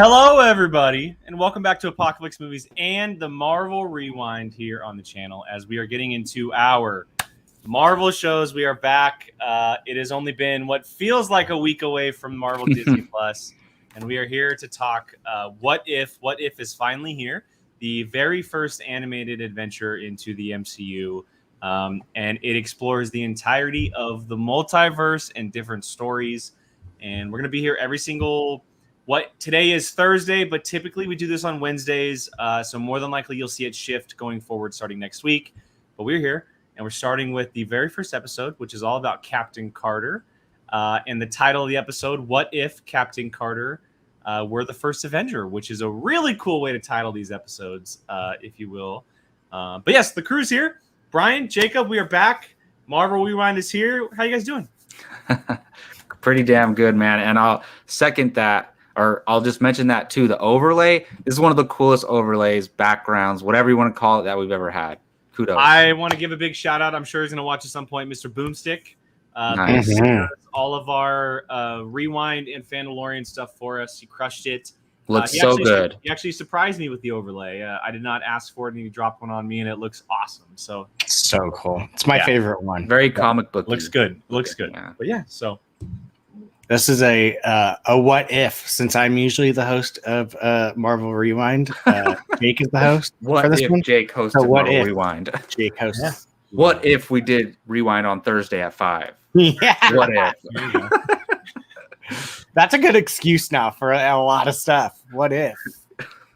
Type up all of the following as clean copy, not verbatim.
Hello, everybody, and welcome back to Apocalypse Movies and the Marvel Rewind here on the channel as we are getting into our Marvel shows. We are back. It has only been what feels like a week away from Marvel Disney Plus, and we are here to talk What If. What If is finally here, the very first animated adventure into the MCU, and it explores the entirety of the multiverse and different stories, and we're going to be here every single today is Thursday, but typically we do this on Wednesdays. So more than likely you'll see it shift going forward starting next week. But we're here and we're starting with the very first episode, which is all about Captain Carter. And the title of the episode, What If Captain Carter Were the First Avenger, which is a really cool way to title these episodes, if you will. But yes, the crew's here. Brian, Jacob, we are back. Marvel Rewind is here. How you guys doing? Pretty damn good, man. And I'll second that. Or I'll just mention that too. The overlay, this is one of the coolest overlays, backgrounds, whatever you want to call it, that we've ever had. Kudos. I want to give a big shout out. I'm sure he's going to watch at some point, Mr. Boomstick. Nice. All of our Rewind and Fandalorian stuff for us. He crushed it. Looks so good. He actually surprised me with the overlay. I did not ask for it, and he dropped one on me, and it looks awesome. So cool. It's my favorite one. Very comic book. Looks good. Looks good. Yeah. But yeah, so. This is a what if, since I'm usually the host of Marvel Rewind. Jake is the host for this one. Jake hosted Marvel Rewind? Jake hosts. Yeah. What if we did Rewind on Thursday at 5? Yeah. What if? That's a good excuse now for a lot of stuff. What if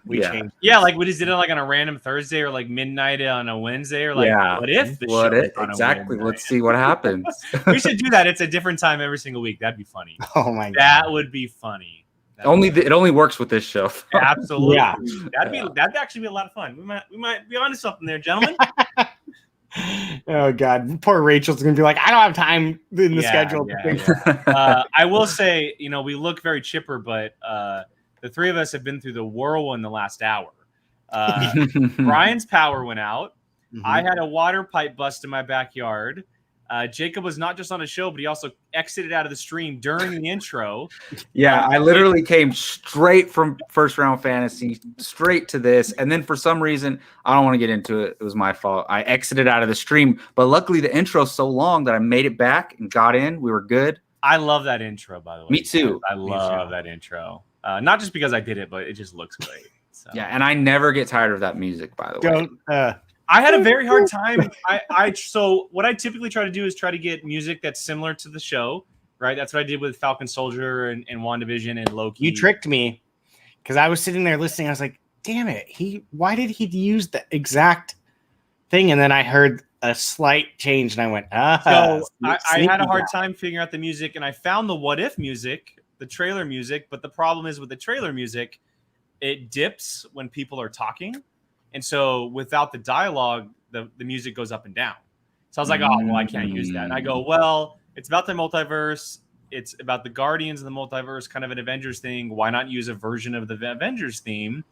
we changed? Yeah, like we just did it like on a random Thursday or like midnight on a Wednesday or like what if? Exactly. Let's see what happens. We should do that. It's a different time every single week. That'd be funny. Oh my god, that would be funny. It only works with this show. Absolutely. Yeah. That'd actually be a lot of fun. We might be onto something there, gentlemen. Oh god, poor Rachel's gonna be like, I don't have time in the schedule. I will say, we look very chipper, but the three of us have been through the whirlwind the last hour. Brian's power went out. Mm-hmm. I had a water pipe bust in my backyard. Jacob was not just on a show, but he also exited out of the stream during the intro. Yeah, I literally came straight from First Round Fantasy straight to this. And then for some reason, I don't want to get into it. It was my fault. I exited out of the stream. But luckily, the intro's so long that I made it back and got in. We were good. I love that intro, by the way. Me too. I love that intro. Not just because I did it, but it just looks great. So. Yeah, and I never get tired of that music, by the way. I had a very hard time. So what I typically try to do is try to get music that's similar to the show, right? That's what I did with Falcon Soldier and WandaVision and Loki. You tricked me because I was sitting there listening. I was like, damn it. Why did he use the exact thing? And then I heard a slight change and I went, So I had a hard time figuring out the music, and I found the What If music, the trailer music. But the problem is with the trailer music, it dips when people are talking. And so without the dialogue, the music goes up and down. So I was like, oh, well, I can't use that. And I go, well, it's about the multiverse. It's about the Guardians of the multiverse, kind of an Avengers thing. Why not use a version of the Avengers theme?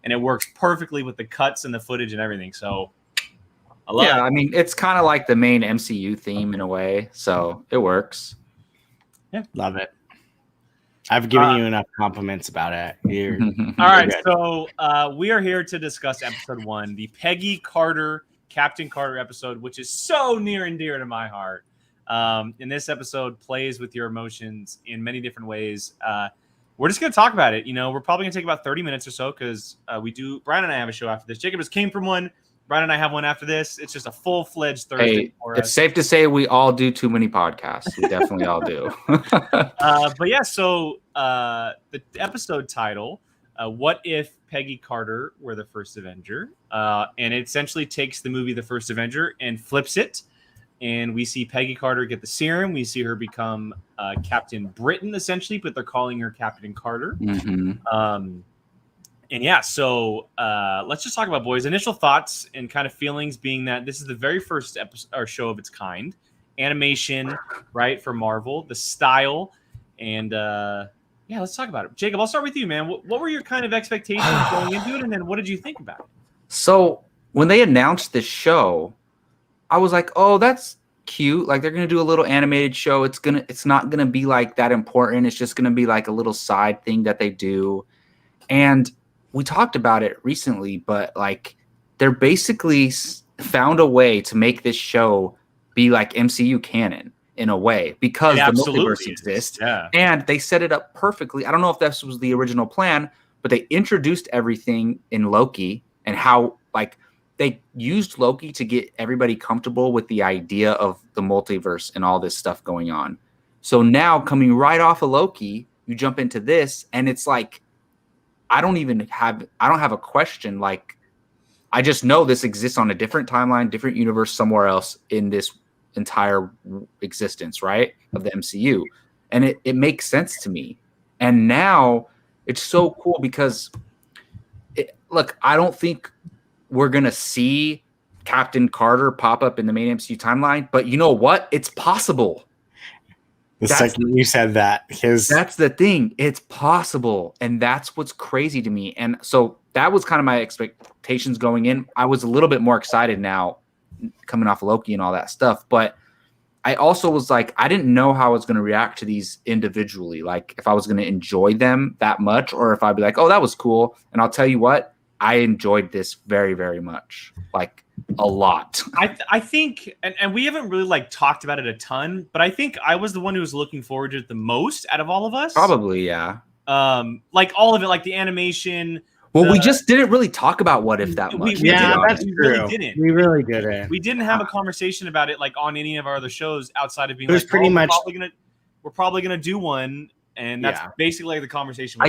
And it works perfectly with the cuts and the footage and everything. So I love it. I mean, it's kind of like the main MCU theme in a way. So it works. Yeah, love it. I've given you enough compliments about it. All right, so we are here to discuss episode 1, the Peggy Carter, Captain Carter episode, which is so near and dear to my heart. And this episode plays with your emotions in many different ways. We're just going to talk about it. We're probably going to take about 30 minutes or so because Brian and I have a show after this. Jacob just came from one. Brian and I have one after this. It's just a full-fledged Thursday for us. It's safe to say we all do too many podcasts. We definitely all do. But yeah, so the episode title, What If Peggy Carter Were the First Avenger? And it essentially takes the movie The First Avenger and flips it. And we see Peggy Carter get the serum. We see her become Captain Britain, essentially, but they're calling her Captain Carter. Mm-hmm. And yeah, so let's just talk about, boys, initial thoughts and kind of feelings, being that this is the very first episode or show of its kind. Animation, right, for Marvel, the style, and let's talk about it. Jacob, I'll start with you, man. What were your kind of expectations going into it, and then what did you think about it? So when they announced this show, I was like, oh, that's cute. Like, they're gonna do a little animated show. It's not gonna be like that important. It's just gonna be like a little side thing that they do. And we talked about it recently, but like they're basically found a way to make this show be like MCU canon in a way because It the absolutely multiverse is. exists. Yeah. And they set it up perfectly. I don't know if this was the original plan, but they introduced everything in Loki and how like they used Loki to get everybody comfortable with the idea of the multiverse and all this stuff going on. So now coming right off of Loki, you jump into this and it's like I don't have a question. Like I just know this exists on a different timeline, different universe somewhere else in this entire existence, right? Of the MCU. And it makes sense to me. And now it's so cool because look, I don't think we're going to see Captain Carter pop up in the main MCU timeline, but you know what? It's possible. The second you said that, that's the thing. It's possible. And that's what's crazy to me. And so that was kind of my expectations going in. I was a little bit more excited now coming off Loki and all that stuff. But I also was like, I didn't know how I was going to react to these individually. Like if I was going to enjoy them that much or if I'd be like, oh, that was cool. And I'll tell you what, I enjoyed this very, very much. Like a lot. I think, and we haven't really like talked about it a ton, but I think I was the one who was looking forward to it the most out of all of us. Probably, yeah. Like all of it, like the animation. Well, we just didn't really talk about What If that much. That's we true. really didn't. We really didn't. We didn't have a conversation about it like on any of our other shows outside of being it was like, pretty much we're probably gonna do one, and that's basically like the conversation. I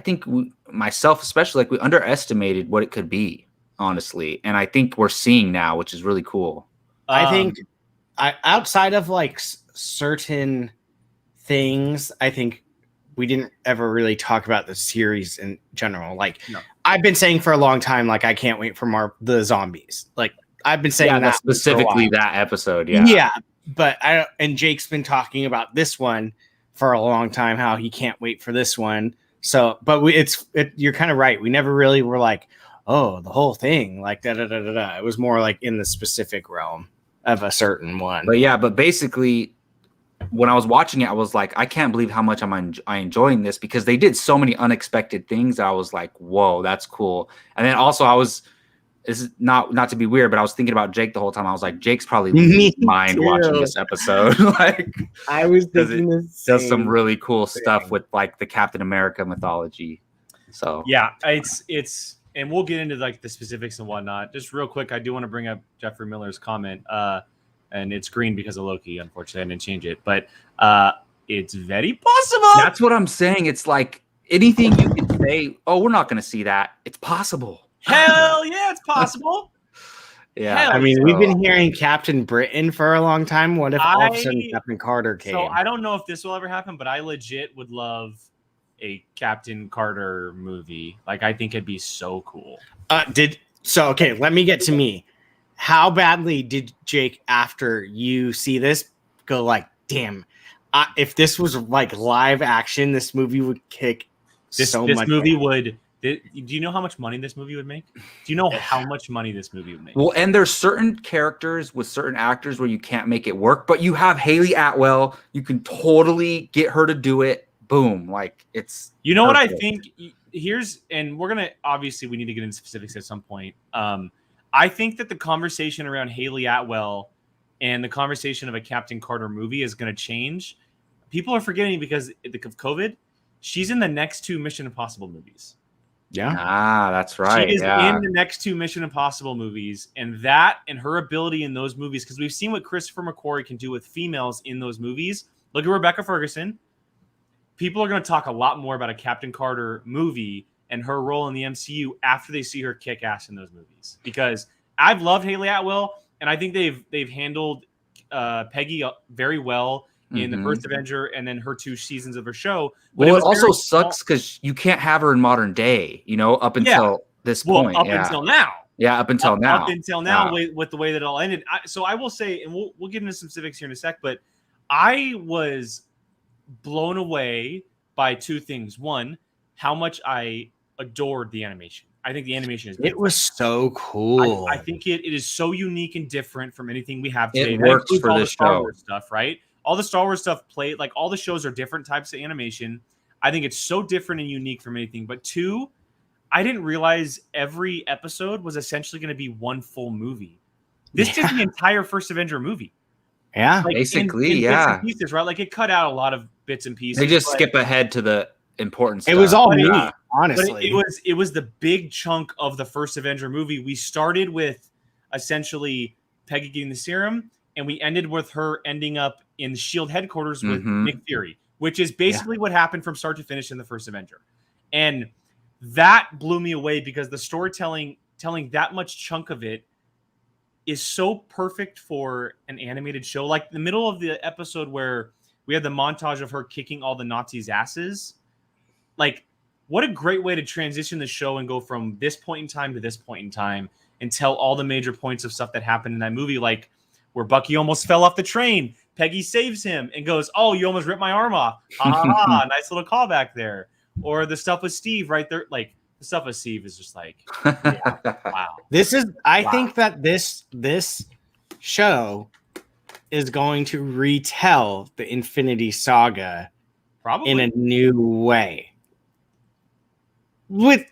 think myself especially, like we underestimated what it could be, honestly, and I think we're seeing now, which is really cool. I think outside of like certain things, I think we didn't ever really talk about the series in general. Like I've been saying for a long time, like I can't wait for the zombies. Like I've been saying that specifically that episode. Yeah. But and Jake's been talking about this one for a long time, how he can't wait for this one. So, but you're kind of right. We never really were like, oh, the whole thing, like da da da da da. It was more like in the specific realm of a certain one. But basically, when I was watching it, I was like, I can't believe how much I'm enjoying this because they did so many unexpected things. I was like, whoa, that's cool. And then also this is not to be weird, but I was thinking about Jake the whole time. I was like, Jake's probably losing his mind watching this episode. Like I was thinking it does some really cool stuff with like the Captain America mythology. So yeah, it's and we'll get into like the specifics and whatnot. Just real quick, I do want to bring up Jeffrey Miller's comment. And it's green because of Loki. Unfortunately, I didn't change it, but it's very possible. That's what I'm saying. It's like anything you can say, oh, we're not going to see that. It's possible. Hell yeah, it's possible. Yeah. I mean, we've been hearing Captain Britain for a long time. What if all of a sudden Captain Carter came? So I don't know if this will ever happen, but I legit would love a Captain Carter movie. Like, I think it'd be so cool. Okay, let me get to me. How badly did Jake, after you see this, go like, damn, if this was like live action, this movie would kick this movie would. Do you know how much money this movie would make? Do you know how much money this movie would make? Well, and there's certain characters with certain actors where you can't make it work, but you have Haley Atwell. You can totally get her to do it. Boom. Like it's, you know perfect. What I think and we're going to, obviously we need to get into specifics at some point. I think that the conversation around Haley Atwell and the conversation of a Captain Carter movie is going to change. People are forgetting because of COVID. She's in the next 2 Mission Impossible movies. Yeah. That's right. She is in the next 2 Mission Impossible movies, and her ability in those movies, because we've seen what Christopher McQuarrie can do with females in those movies. Look at Rebecca Ferguson. People are going to talk a lot more about a Captain Carter movie and her role in the MCU after they see her kick ass in those movies. Because I've loved Haley Atwell, and I think they've handled Peggy very well in the first Avenger and then her 2 seasons of her show. But well, it also sucks because you can't have her in modern day, up until this point. Until now. Yeah, up until now. Up until now with the way that it all ended. So I will say, and we'll get into some specifics here in a sec, but I was blown away by 2 things. One, how much I adored the animation. I think the animation is different. It was so cool. I think it is so unique and different from anything we have today. It works for this Star show. Wars stuff, right? All the Star Wars stuff all the shows are different types of animation. I think it's so different and unique from anything. But 2, I didn't realize every episode was essentially going to be one full movie. This is the entire first Avenger movie. Yeah. Like Basically, in yeah. bits and pieces, right? Like it cut out a lot of bits and pieces. They just but- skip ahead to the important stuff. It was all But me, it- honestly. But it was the big chunk of the first Avenger movie. We started with essentially Peggy getting the serum, and we ended with her ending up in Shield headquarters with Mhm. Nick Fury, which is basically what happened from start to finish in the first Avenger. And that blew me away because the storytelling, telling that much chunk of it, is so perfect for an animated show. Like the middle of the episode where we had the montage of her kicking all the Nazis' asses. Like, what a great way to transition the show and go from this point in time to this point in time and tell all the major points of stuff that happened in that movie, like where Bucky almost fell off the train. Peggy saves him and goes, "Oh, you almost ripped my arm off." Ha ha ha! Nice little callback there. Or the stuff with Steve right there. Like the stuff with Steve is just like, wow. I Wow. think that this show is going to retell the Infinity Saga Probably. in a new way. With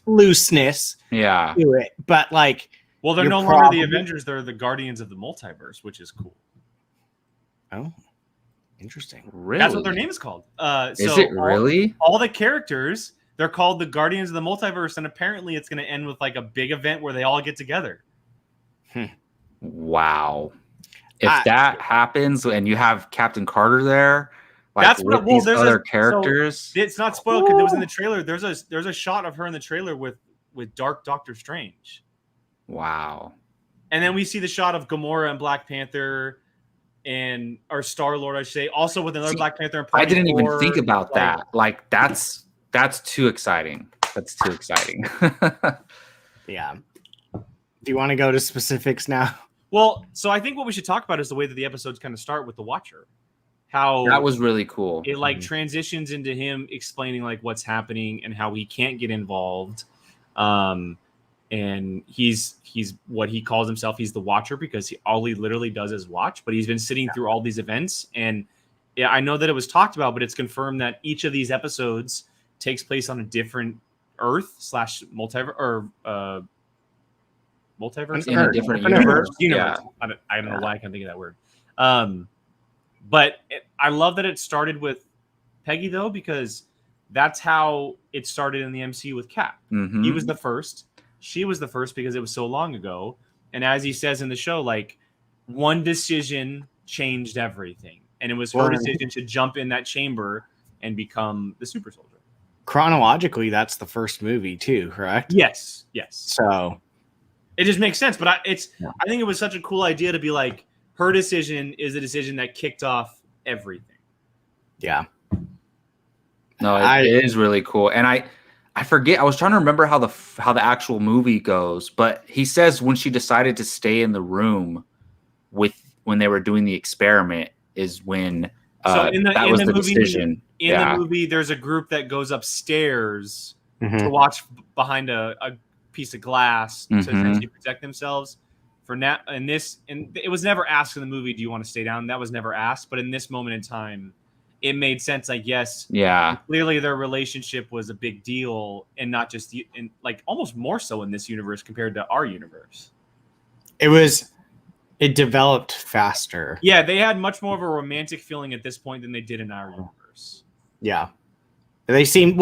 looseness Yeah. to it, but like Well, they're You're no longer probably- the Avengers; they're the Guardians of the Multiverse, which is cool. oh, interesting. Really? That's what their name is called. Is it really? All the characters, they're called the Guardians of the Multiverse, and apparently it's going to end with like a big event where they all get together. Wow. If I- that happens and you have Captain Carter there, like That's what- with well, these there's other so characters. It's not spoiled because it was in the trailer. There's a shot of her in the trailer with Dark Doctor Strange, Wow. and then we see the shot of Gamora and Black Panther, and or Star Lord, I should say, also with another See, Black Panther. And I Party didn't even Thor, think about like- that. Like that's too exciting. That's too exciting. Yeah. Do you want to go to specifics now? Well, so I think what we should talk about is the way that the episodes kind of start with the Watcher. How That was really cool. it like transitions into him explaining like what's happening and how he can't get involved. And he's what he calls himself. He's the Watcher because all he literally does is watch. But he's been sitting through all these events, and yeah, I know that it was talked about, but it's confirmed that each of these episodes takes place on a different Earth / multiverse or multiverse In a different universe. Universe. Yeah. I don't know why I can't think of that word. But I love that it started with Peggy though, because that's how it started in the MCU with Cap. Mhm. He was the first. She was the first because it was so long ago. And as he says in the show, like one decision changed everything, and it was her Well, decision to jump in that chamber and become the super soldier. Chronologically, that's the first movie too, correct? Yes. So It just makes sense, but I think it was such a cool idea to be like her decision is a decision that kicked off everything. yeah. No, it is really cool. And I forget. I was trying to remember how the actual movie goes, but he says when she decided to stay in the room when they were doing the experiment is when So in the movie, decision. In the movie, there's a group that goes upstairs Mhm. to watch behind a piece of glass to Mhm. essentially protect themselves. For now, and it was never asked in the movie, do you want to stay down? That was never asked, but in this moment in time, it made sense. Like, yes, Yeah. clearly their relationship was a big deal, and not just like almost more so in this universe compared to our universe. It developed faster. Yeah, they had much more of a romantic feeling at this point than they did in our universe. Yeah. They seemed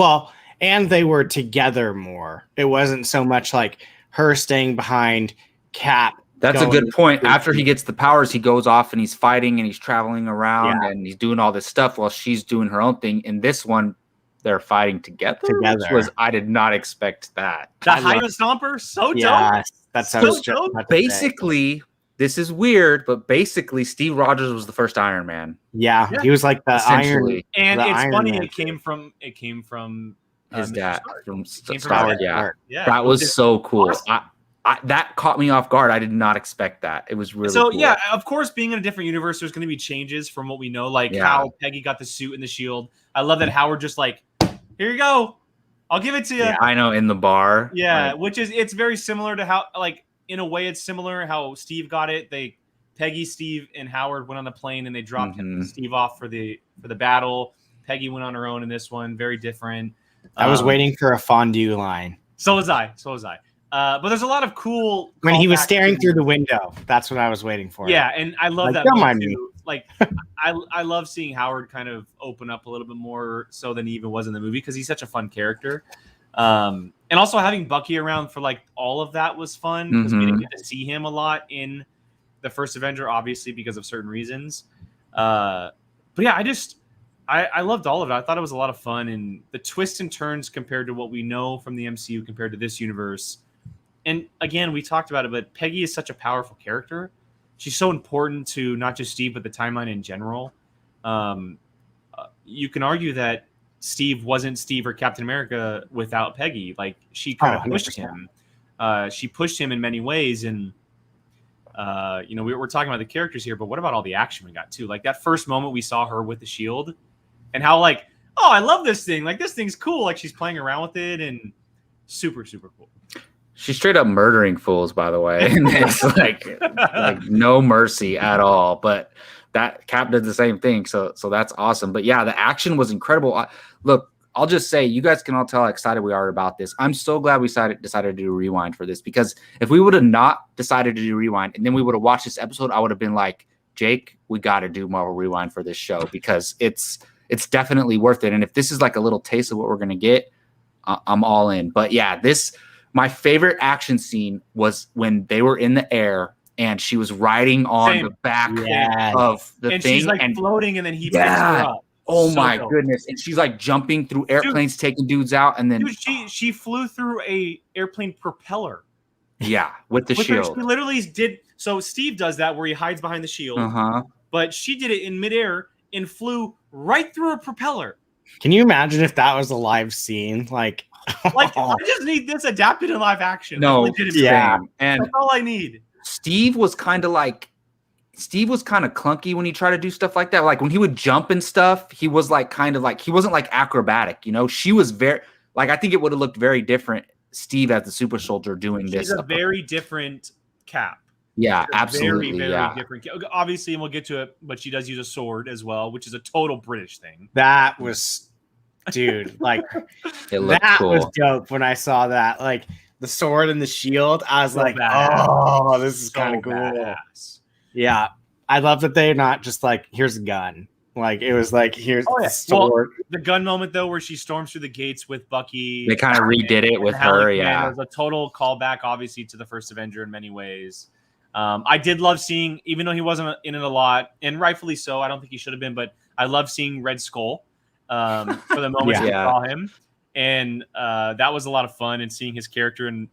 and they were together more. It wasn't so much like her staying behind Cap. That's a going good point. to- After he gets the powers, he goes off and he's fighting and he's traveling around and he's doing all this stuff while she's doing her own thing. In this one, they're fighting together. Which I did not expect that. The Hydra Stomper, so dope. Yeah, that So sounds dope. Basically, this is weird, but basically, Steve Rogers was the first Iron Man. Yeah, Yeah. he was like the iron. Essentially, And The it's Iron funny, Man. it came from his Mr. dad Stark. from Came from Star. Howard Yeah, Yeah, that which was is so cool. awesome. That caught me off guard. I did not expect that. It was really so cool. yeah, of course, being in a different universe, there's going to be changes from what we know, like Yeah. how Peggy got the suit and the shield. I love that Howard just like, here you go, I'll give it to you. Yeah, I know in the bar. Yeah, like, which is it's very similar to how like in a way it's similar how Steve got it. Peggy, Steve, and Howard went on the plane and they dropped Mhm. Steve off for the battle. Peggy went on her own in this one. Very different. I was waiting for a fondue line. So was I. But there's a lot of cool When he was callbacks staring to- through the window. That's what I was waiting for. Yeah, and I love Like, that don't moment mind me. too. Like I love seeing Howard kind of open up a little bit more so than he even was in the movie because he's such a fun character. And also having Bucky around for like all of that was fun because we didn't get to see him a lot in the first Avenger, obviously because of certain reasons. But yeah, I loved all of it. I thought it was a lot of fun, and the twists and turns compared to what we know from the MCU compared to this universe. And again, we talked about it, but Peggy is such a powerful character. She's so important to not just Steve, but the timeline in general. You can argue that Steve wasn't Steve or Captain America without Peggy. Like she kind of pushed 100%. him. She pushed him in many ways, and we're talking about the characters here, but what about all the action we got too? Like that first moment we saw her with the shield, and how like, oh, I love this thing. Like this thing's cool. Like she's playing around with it, and super super cool. She's straight up murdering fools, by the way. And it's like no mercy at all. But that Cap did the same thing, so that's awesome. But yeah, the action was incredible. Look, I'll just say, you guys can all tell how excited we are about this. I'm so glad we decided to do a rewind for this, because if we would have not decided to do rewind and then we would have watched this episode, I would have been like, Jake, we got to do Marvel Rewind for this show because it's definitely worth it. And if this is like a little taste of what we're gonna get, I'm all in. But yeah, my favorite action scene was when they were in the air and she was riding on Same. the back Yeah. of the And thing she's like and floating, and then he picks Yeah. her up. oh So my dope. goodness, and she's like jumping through airplanes, taking dudes out, and then Dude, she flew through a airplane propeller. yeah, with the With her- shield. she literally did. So Steve does that where he hides behind the shield, Uh-huh. but she did it in midair and flew right through a propeller. Can you imagine if that was a live scene? Like, Like I just need this adapted in live action. No, Like, legitimately. Yeah. And That's all I need. Steve was kind of clunky when he tried to do stuff like that. Like when he would jump and stuff, he was like he wasn't like acrobatic, She was very like, I think it would have looked very different, Steve as the super soldier doing She's this. a very different Cap. Yeah, She's a absolutely. Very, very Yeah. different. Obviously, and we'll get to it, but she does use a sword as well, which is a total British thing. that was, dude, like, It looked that cool. was dope when I saw that. Like, the sword and the shield. I was So like, badass. oh, this is So kind of cool. badass. Yeah. I love that they're not just like, here's a gun. Like, it was like, here's Oh, yeah. the sword. The gun moment though, where she storms through the gates with Bucky. They kind of redid it with and Helen her. Command Yeah. was a total callback, obviously, to the first Avenger in many ways. I did love seeing, even though he wasn't in it a lot, and rightfully so. I don't think he should have been, but I love seeing Red Skull for the moments we Yeah. saw him, and that was a lot of fun. And seeing his character and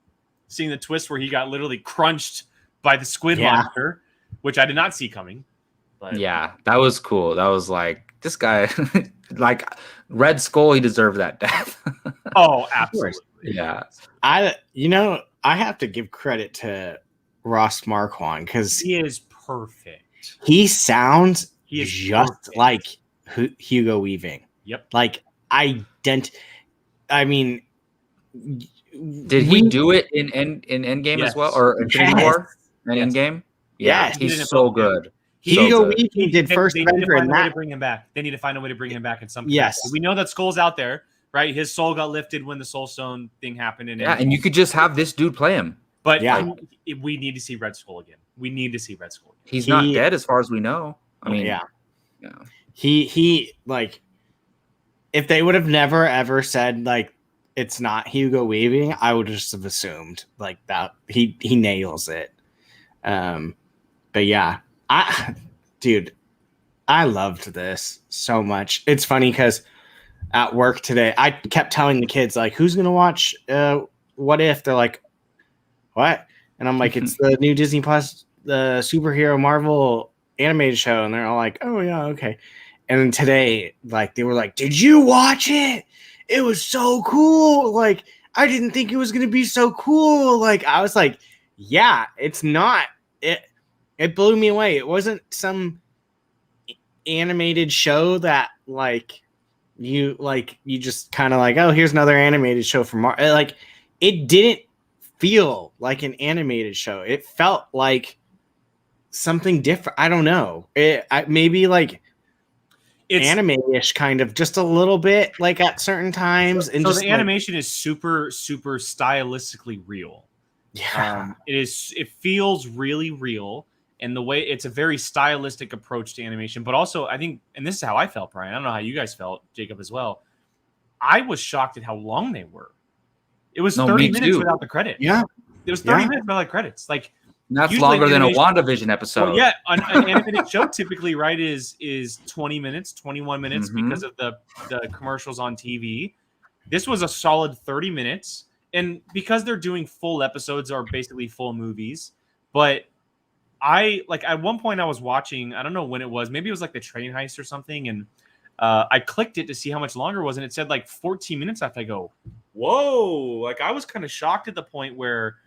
seeing the twist where he got literally crunched by the squid Yeah. monster, which I did not see coming. But Yeah, that was cool. That was like, this guy, like Red Skull, he deserved that death. oh, absolutely. Yeah. I have to give credit to Ross Marquand because He is perfect. he sounds He is just perfect. like Hugo Weaving. Yep. Like I mean, Did he do it in Endgame Yes. as well, or Infinity Yes. War and Yes. Endgame? Yes. He did he's it so both, yeah. good. Hugo So good. Weaving did first They need to Avenger find and a way to that. bring him back. They need to find a way to bring him back in some. Yes. capacity. We know that Skull's out there, right? His soul got lifted when the Soul Stone thing happened, Yeah, and you could just have this dude play him. but Yeah. we need to see Red Skull again. We need to see Red Skull. Again. He's not He- dead as far as we know. I mean, yeah. yeah. He like, if they would have never ever said like it's not Hugo Weaving, I would just have assumed like that he nails it. But yeah, dude, I loved this so much. It's funny because at work today, I kept telling the kids like, "Who's gonna watch What If?" They're like, "What?" And I'm like, "It's the new Disney Plus, the superhero Marvel animated show," and they're all like, "Oh yeah, okay." And then today, like, they were like, "Did you watch it? It was so cool. Like, I didn't think it was gonna be so cool." Like, I was like, "Yeah, it's not." It blew me away. It wasn't some animated show that like you just kind of like, oh, here's another animated show from Marvel. Like, it didn't feel like an animated show. It felt like something different. I don't know. Maybe like it's anime-ish kind of, just a little bit, like at certain times. And so just the animation is super stylistically real. yeah, It feels really real, and the way it's a very stylistic approach to animation. But also, I think, and this is how I felt, Brian. I don't know how you guys felt, Jacob, as well. I was shocked at how long they were. It was 30 minutes without the credits. Yeah, it was 30 minutes without the credits. Like that's longer than a WandaVision episode. Well, yeah, an animated show typically, right, is 20 minutes, 21 minutes because of the commercials on TV. This was a solid 30 minutes. And because they're doing full episodes or basically full movies, but I like at one point I was watching, I don't know when it was, maybe it was like the train heist or something, and I clicked it to see how much longer it was, and it said like 14 minutes left. I go, whoa! Like I was kind of shocked at the point where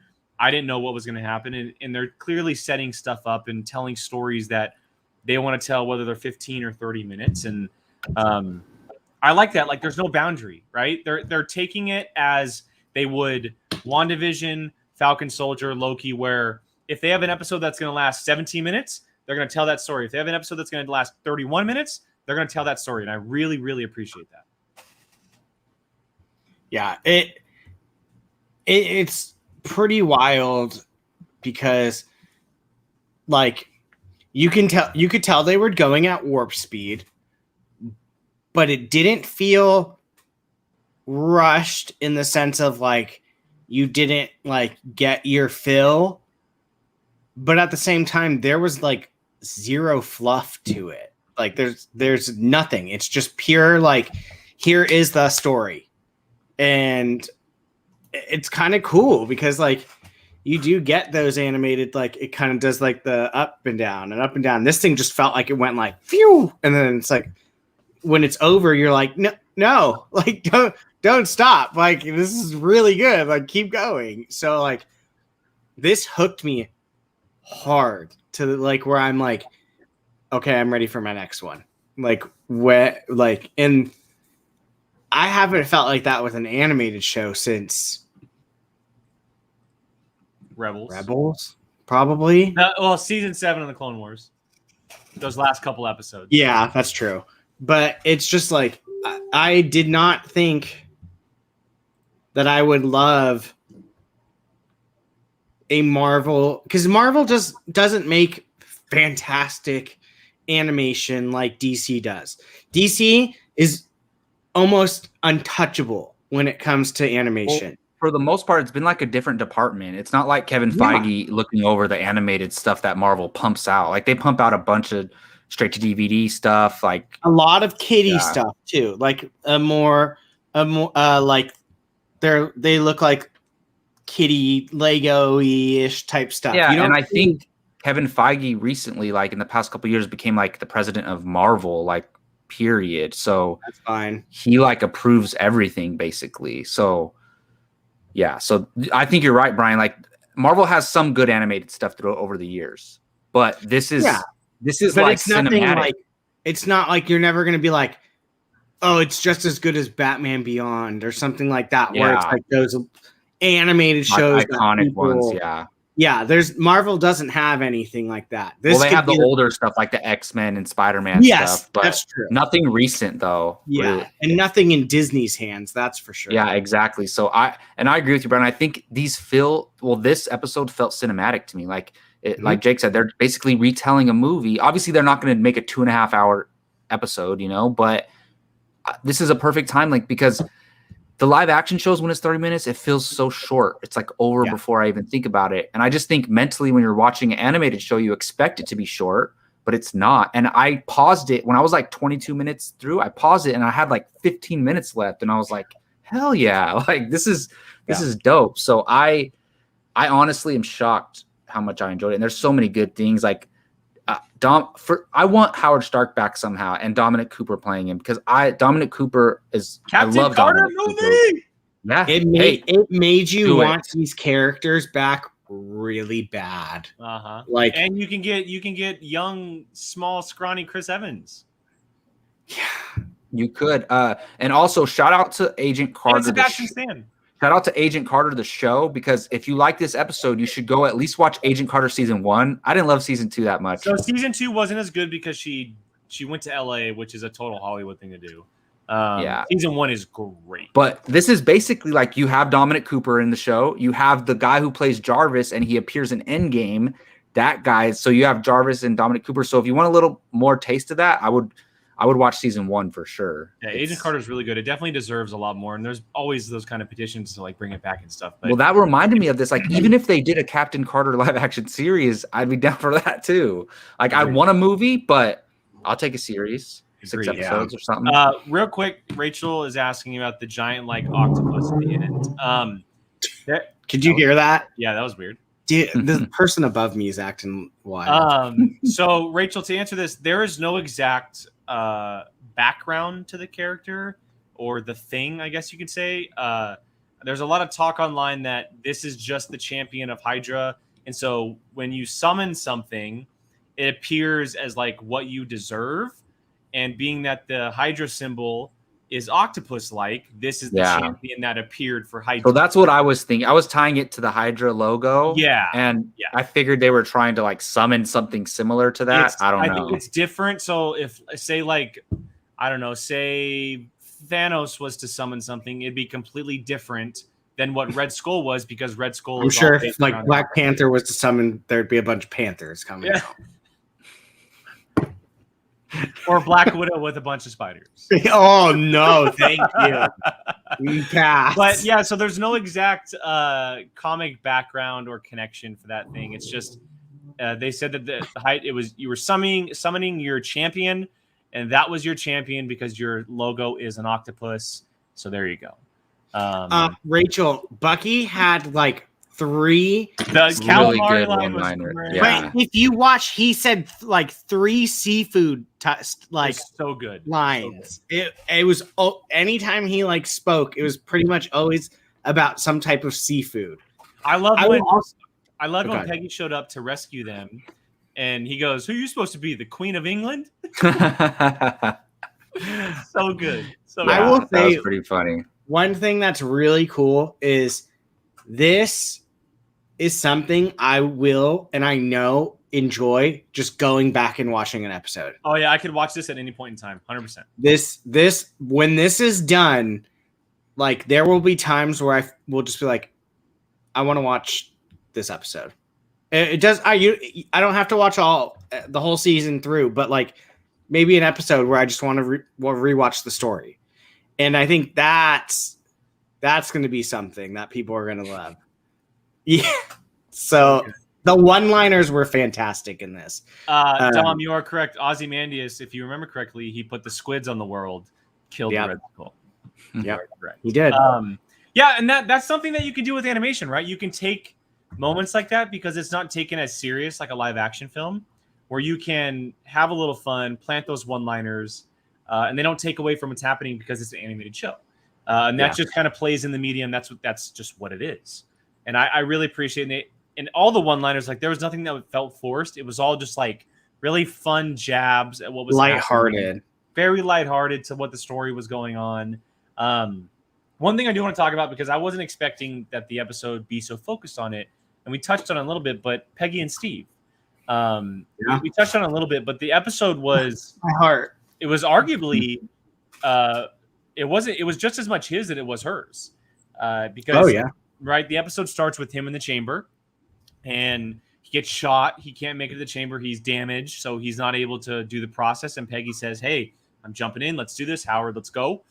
I didn't know what was going to happen, and they're clearly setting stuff up and telling stories that they want to tell, whether they're 15 or 30 minutes, and I like that. Like there's no boundary, right? They're taking it as they would WandaVision, Falcon Soldier, Loki, where if they have an episode that's going to last 17 minutes, they're going to tell that story. If they have an episode that's going to last 31 minutes, they're going to tell that story. And I really, really appreciate that. Yeah, it's pretty wild because like you could tell they were going at warp speed, but it didn't feel rushed in the sense of like you didn't like get your fill, but at the same time there was like zero fluff to it. Like there's nothing. It's just pure like, here is the story. And it's kind of cool because like you do get those animated, like it kind of does like the up and down and up and down. This thing just felt like it went like phew, and then it's like when it's over you're like no, like don't stop. Like this is really good. Like keep going. So like this hooked me hard to like where I'm like, okay, I'm ready for my next one. Like and I haven't felt like that with an animated show since Rebels, probably. Well, season 7 of the Clone Wars. Those last couple episodes. Yeah, that's true. But it's just like I did not think that I would love a Marvel, because Marvel just doesn't make fantastic animation like DC does. DC is almost untouchable when it comes to animation. Well, for the most part, it's been like a different department. It's not like Kevin Feige looking over the animated stuff that Marvel pumps out. Like they pump out a bunch of straight to DVD stuff, like a lot of kiddie stuff too. Like a more like they look like kiddie Lego-ish type stuff. Yeah, and I think Kevin Feige recently, like in the past couple of years, became like the president of Marvel, like period. So that's fine. He like approves everything basically. So yeah, so I think you're right, Brian. Like Marvel has some good animated stuff over the years, but this is like it's nothing cinematic. Like it's not like you're never going to be like, oh, it's just as good as Batman Beyond or something like that, where it's like those animated shows, iconic ones. Yeah, Marvel doesn't have anything like that. They have the older stuff like the X-Men and Spider-Man stuff. But that's true. Nothing recent though. Yeah, really. And nothing in Disney's hands, that's for sure. Yeah, exactly. So I agree with you, Brian. I think this episode felt cinematic to me. Like like Jake said, they're basically retelling a movie. Obviously, they're not going to make a 2.5 hour episode, but this is a perfect time, like because the live action shows when it's 30 minutes, it feels so short. It's like over before I even think about it. And I just think mentally when you're watching an animated show, you expect it to be short, but it's not. And I paused it when I was like 22 minutes through. I paused it and I had like 15 minutes left. And I was like, hell yeah. Like this is dope. So I honestly am shocked how much I enjoyed it. And there's so many good things. Like I want Howard Stark back somehow and Dominic Cooper playing him because Dominic Cooper is Captain I love Carter Dominic movie. Cooper. Yeah, it made you want these characters back really bad. Like, and you can get young, small, scrawny Chris Evans. Yeah, you could. And also shout out to Agent Carter. And Sebastian Stan. Shout out to Agent Carter, the show, because if you like this episode, you should go at least watch Agent Carter season 1. I didn't love season 2 that much. So season 2 wasn't as good because she she went to LA, which is a total Hollywood thing to do. Yeah. Season 1 is great. But this is basically like you have Dominic Cooper in the show. You have the guy who plays Jarvis, and he appears in Endgame. That guy. So you have Jarvis and Dominic Cooper. So if you want a little more taste of that, I would watch season 1 for sure. Yeah, Agent Carter is really good. It definitely deserves a lot more. And there's always those kind of petitions to like bring it back and stuff. But well, that reminded me of this. Like, even if they did a Captain Carter live action series, I'd be down for that too. Like, I want a movie, but I'll take a series, 6 Agreed, episodes or something. real quick, Rachel is asking about the giant like octopus at the end. Could you hear that? Yeah, that was weird. Dude, the person above me is acting wild. So Rachel, to answer this, there is no exact background to the character or the thing, I guess you could say. There's a lot of talk online that this is just the champion of Hydra, and so when you summon something, it appears as like what you deserve. And being that the Hydra symbol is octopus-like, this is the champion that appeared for Hydra. So that's what I was thinking. I was tying it to the Hydra logo. Yeah. And I figured they were trying to like summon something similar to that. I don't know. I think it's different. So if say like, I don't know, say Thanos was to summon something, it'd be completely different than what Red Skull was, because Red Skull I'm is sure if like Black Panther was to summon, there'd be a bunch of panthers coming out. Or Black Widow with a bunch of spiders. Oh no, thank you. We passed. But yeah, so there's no exact comic background or connection for that thing. It's just they said that the height, it was you were summoning your champion, and that was your champion because your logo is an octopus. So there you go. Rachel, Bucky had like 3. The really calamari good line was one-liner. great. Yeah. But if you watch, he said like 3 seafood like so good lines. It was anytime he like spoke, it was pretty much always about some type of seafood. I love Okay. when Peggy showed up to rescue them, and he goes, "Who are you supposed to be, the Queen of England?" So good. So I will that say was pretty funny. one thing that's really cool is this is something I will, and I know, enjoy just going back and watching an episode. Oh yeah, I could watch this at any point in time, 100%. This when this is done, like there will be times where I will just be like, I want to watch this episode. It does. I don't have to watch the whole season through, but like maybe an episode where I just want to rewatch the story, and I think that's going to be something that people are going to love. Yeah. So the one-liners were fantastic in this. Dom, you are correct. Ozymandias, if you remember correctly, he put the squids on the world, killed the Red Skull. Yeah, correct. He did. Yeah, and that's something that you can do with animation, right? You can take moments like that because it's not taken as serious like a live action film, where you can have a little fun, plant those one-liners, and they don't take away from what's happening because it's an animated show. And that just kind of plays in the medium. That's just what it is. And I really appreciate it. And all the one-liners, like there was nothing that felt forced. It was all just like really fun jabs at what was lighthearted, happening. Very lighthearted to what the story was going on. One thing I do want to talk about, because I wasn't expecting that the episode be so focused on it, and we touched on it a little bit, but Peggy and Steve. We touched on it a little bit, but the episode was my heart. It was arguably it was just as much his as it was hers. Because right, the episode starts with him in the chamber, and he gets shot. He can't make it to the chamber. He's damaged, so he's not able to do the process. And Peggy says, "Hey, I'm jumping in. Let's do this, Howard. Let's go."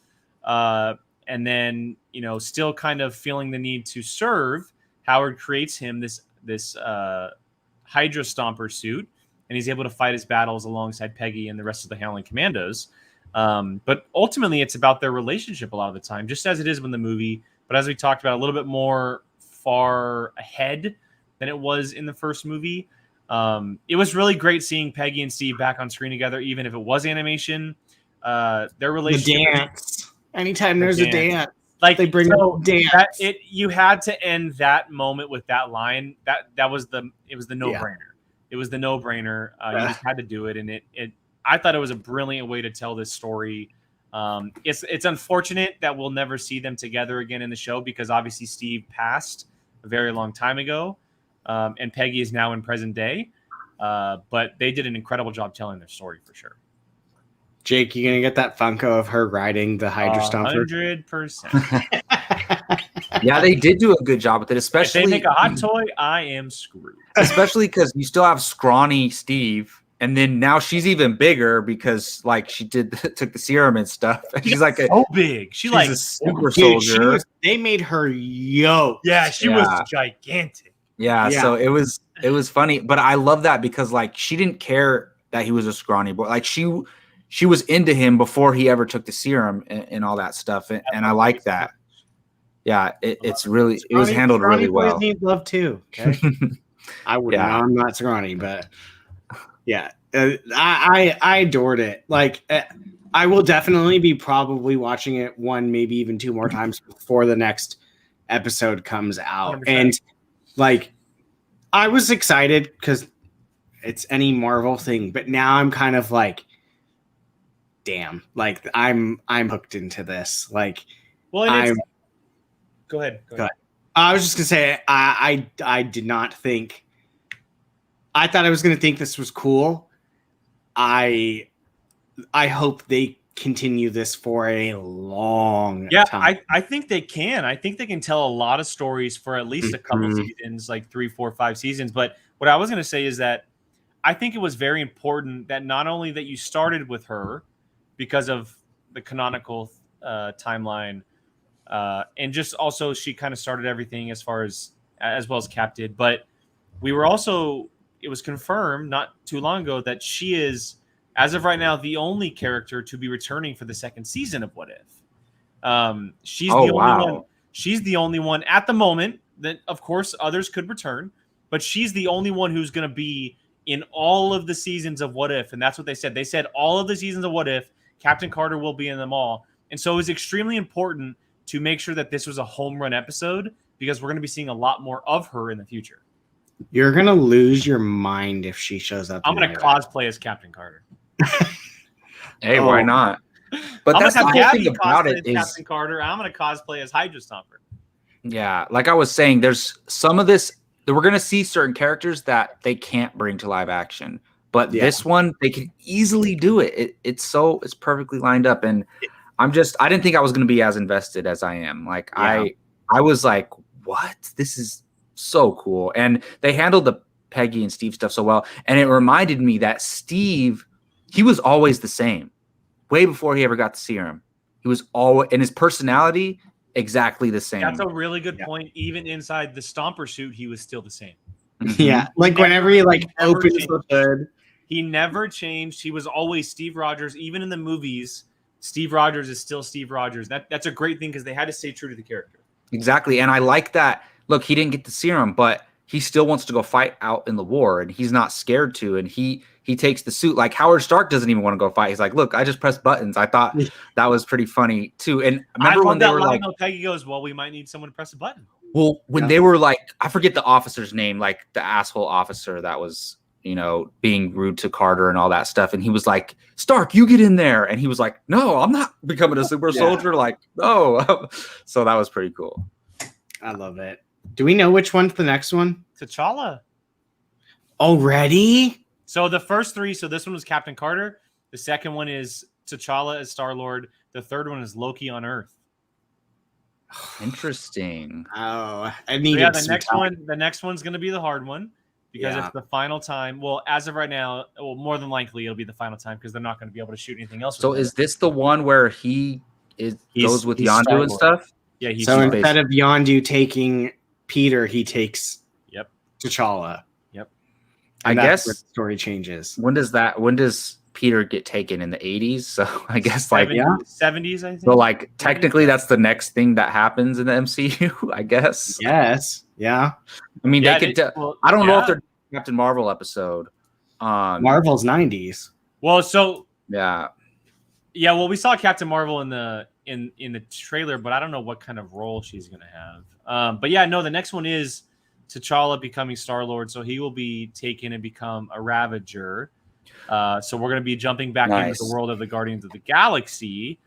And then, still kind of feeling the need to serve, Howard creates him this Hydra Stomper suit, and he's able to fight his battles alongside Peggy and the rest of the Howling Commandos. But ultimately, it's about their relationship a lot of the time, just as it is in the movie. But as we talked about, a little bit more far ahead than it was in the first movie. It was really great seeing Peggy and Steve back on screen together, even if it was animation. Their relationship. The dance. Anytime there's a dance, like they bring up dance. You had to end that moment with that line. It was the no-brainer. It was the no-brainer. You just had to do it, and I thought it was a brilliant way to tell this story. It's unfortunate that we'll never see them together again in the show, because obviously Steve passed a very long time ago, and Peggy is now in present day. But they did an incredible job telling their story for sure. Jake, you gonna get that Funko of her riding the Hydra Stomper? 100%. Yeah, they did do a good job with it, If they especially make a hot toy, I am screwed. especially because you still have scrawny Steve, and then now she's even bigger because like she took the serum and stuff, and she's like so big. she's Like a super Dude, soldier. they made her yoked. she Yeah. was gigantic. Yeah, Yeah. so it was funny, but I love that because like she didn't care that he was a scrawny boy. Like she was into him before he ever took the serum and all that stuff, and I like that. Yeah, it was handled really well. Boys need love too. Okay, I would. Yeah. I'm not scrawny, but yeah, I adored it. Like, I will definitely be probably watching it one, maybe even two more times before the next episode comes out. 100%. And like, I was excited because it's any Marvel thing, but now I'm kind of like, damn, like I'm hooked into this. Like, Well, and it's, go ahead. I was just gonna say I did not think. I thought I was gonna think this was cool. I hope they continue this for a long time. I think they can. I think they can tell a lot of stories for at least a couple seasons, like 3, 4, 5 seasons. But what I was going to say is that I think it was very important that not only that you started with her because of the canonical timeline, and just also she kind of started everything as well as Cap did. But we were also, it was confirmed not too long ago that she is, as of right now, the only character to be returning for the second season of What If. She's the only one. She's the only one at the moment. That, of course, others could return, but she's the only one who's going to be in all of the seasons of What If, and that's what they said. They said all of the seasons of What If, Captain Carter will be in them all, and so it was extremely important to make sure that this was a home run episode because we're going to be seeing a lot more of her in the future. You're gonna lose your mind if she shows up. I'm going to cosplay as Captain Carter. Hey, why not? But I'm that's the gonna whole have thing Gabby about cosplay it as is, Captain Carter. I'm going to cosplay as Hydra Stomper. yeah, like I was saying, there's some of this that we're gonna see certain characters that they can't bring to live action, but this one they can easily do it. It's perfectly lined up, and I didn't think I was gonna be as invested as I am. Like I was like, what? This is so cool, and they handled the Peggy and Steve stuff so well, and it reminded me that Steve, he was always the same, way before he ever got the serum. He was always, and his personality exactly the same. That's a really good point. Even inside the Stomper suit, he was still the same. Yeah, like whenever he like opens the hood, he never changed. He was always Steve Rogers. Even in the movies, Steve Rogers is still Steve Rogers. That's a great thing because they had to stay true to the character. Exactly, and I like that. Look, he didn't get the serum, but he still wants to go fight out in the war, and he's not scared to. And he takes the suit. Like Howard Stark doesn't even want to go fight. He's like, "Look, I just press buttons." I thought that was pretty funny too. And remember when they were like, Peggy goes, "Well, we might need someone to press a button." Well, when they were like, I forget the officer's name, like the asshole officer that was, being rude to Carter and all that stuff. And he was like, "Stark, you get in there." And he was like, "No, I'm not becoming a super soldier." Like, no. So that was pretty cool. I love it. Do we know which one's the next one? T'Challa. Already? So the first three, so this one was Captain Carter. The second one is T'Challa as Star-Lord. The third one is Loki on Earth. Interesting. Oh, I need the next one's going to be the hard one because it's the final time. Well, as of right now, more than likely it'll be the final time because they're not going to be able to shoot anything else. So is this the one where he goes with Yondu and stuff? Yeah. So instead of Yondu taking Peter, he takes T'Challa. Yep. And I guess where the story changes. When does Peter get taken in the 80s? So I guess 70s, I think. So like technically that's the next thing that happens in the MCU, I guess. Yes. Yeah. I mean, they could. I don't know if they're Captain Marvel episode. Marvel's 90s. Well, so yeah. Well, we saw Captain Marvel in the trailer, but I don't know what kind of role she's gonna have. But yeah, no, the next one is T'Challa becoming Star-Lord, so he will be taken and become a Ravager. So we're going to be jumping back into the world of the Guardians of the Galaxy,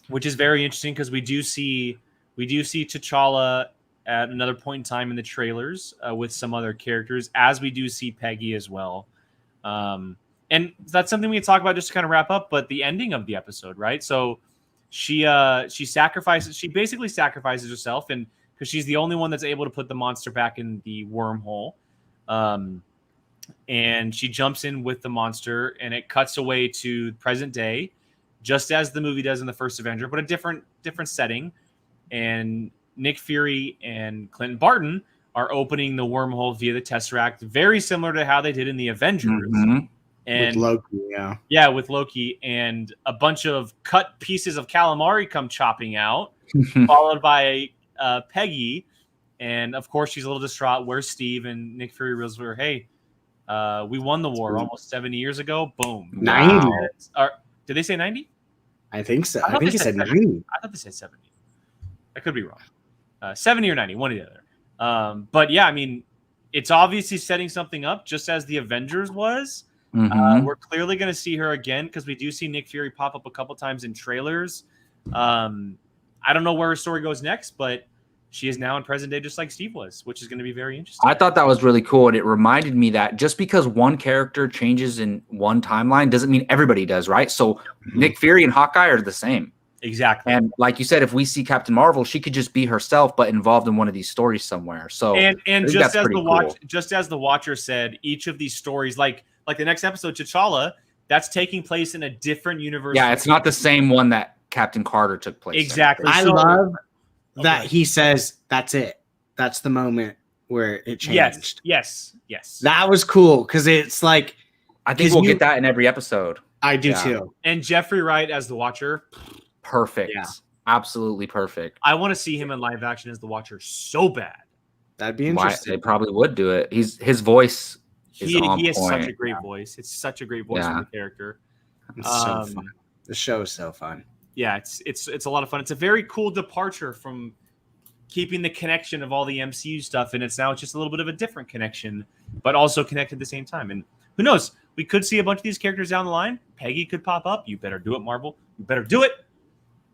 which is very interesting because we do see T'Challa at another point in time in the trailers with some other characters, as we do see Peggy as well. and that's something we can talk about just to kind of wrap up. But the ending of the episode, right? So she basically sacrifices herself, and because she's the only one that's able to put the monster back in the wormhole. And she jumps in with the monster, and it cuts away to present day, just as the movie does in the first Avenger, but a different setting. And Nick Fury and Clinton Barton are opening the wormhole via the Tesseract, very similar to how they did in the Avengers. Mm-hmm. And with Loki, yeah, with Loki, and a bunch of cut pieces of calamari come chopping out, followed by Peggy, and of course she's a little distraught. Where's Steve? And Nick Fury reveals her, hey, we won the war almost 70 years ago. Boom. 90. Did they say 90? I think so. I I think he said 90. I thought they said 70. I could be wrong. 70 or 90, one or the other. But yeah, I mean, it's obviously setting something up, just as the Avengers was. Mm-hmm. We're clearly going to see her again because we do see Nick Fury pop up a couple times in trailers. I don't know where her story goes next, but she is now in present day just like Steve was, which is going to be very interesting. I thought that was really cool, and it reminded me that just because one character changes in one timeline doesn't mean everybody does, right? So Nick Fury and Hawkeye are the same. Exactly. And like you said, if we see Captain Marvel, she could just be herself, but involved in one of these stories somewhere. So and just as cool. Just as the Watcher said, each of these stories, like the next episode, T'Challa, that's taking place in a different universe. Yeah, it's not the same one that Captain Carter took place in. Exactly. I So- love that Okay. he says that's it. That's the moment where it changed. Yes. That was cool because it's like I think we'll get that in every episode. I do Yeah. too. And Jeffrey Wright as the Watcher. Perfect. Yeah. Absolutely perfect. I want to see him in live action as the Watcher so bad. That'd be Why, interesting. they probably would do it. His voice is on He has point. such a great voice. It's such a great voice Yeah. for the character. It's so Um, fun. The show is so fun. Yeah, it's a lot of fun. It's a very cool departure from keeping the connection of all the MCU stuff, and it's now just a little bit of a different connection, but also connected at the same time. And who knows? We could see a bunch of these characters down the line. Peggy could pop up. You better do it, Marvel. You better do it.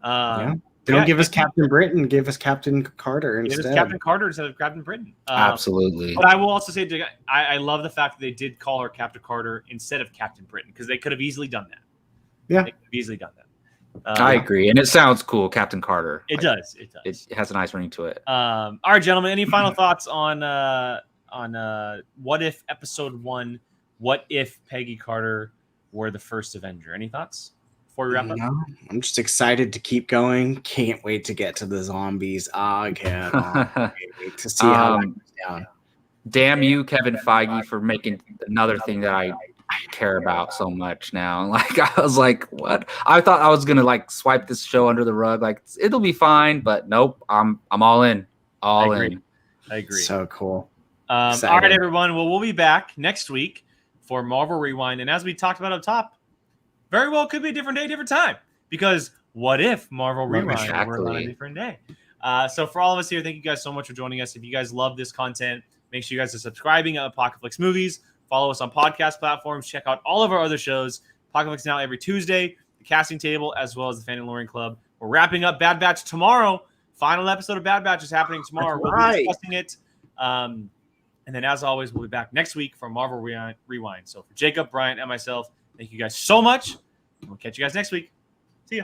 Yeah. Don't give us Captain Britain. Give us Captain Carter Give instead. us Captain Carter instead of Captain Britain. Absolutely. But I will also say, I love the fact that they did call her Captain Carter instead of Captain Britain, because they could have easily done that. Yeah. They could have easily done that. I agree. And it sounds cool, Captain Carter. It Like, does. It does. It has a nice ring to it. All right, gentlemen. Any final thoughts on What If Episode 1? What if Peggy Carter were the first Avenger? Any thoughts before we wrap up? No, I'm just excited to keep going. Can't wait to get to the zombies. I cannot wait to see how that goes down. Damn you, Kevin Feige, for making another thing that I care about so much now. Like, I was like, what? I thought I was gonna like swipe this show under the rug, like it'll be fine, but nope. I'm all in. All I agree. in. I agree. So cool. All Excited. right, everyone. Well, we'll be back next week for Marvel Rewind. And as we talked about up top, very well could be a different day, different time. Because what if Marvel Rewind were on a Exactly. different day? So for all of us here, thank you guys so much for joining us. If you guys love this content, make sure you guys are subscribing at Apocalypse Movies. Follow us on podcast platforms. Check out all of our other shows. Apocalypse Now every Tuesday, The Casting Table, as well as the Fanny Loring Club. We're wrapping up Bad Batch tomorrow. Final episode of Bad Batch is happening tomorrow. That's We'll right. be discussing it. And then, as always, we'll be back next week for Marvel Rewind. So for Jacob, Brian, and myself, thank you guys so much. We'll catch you guys next week. See ya.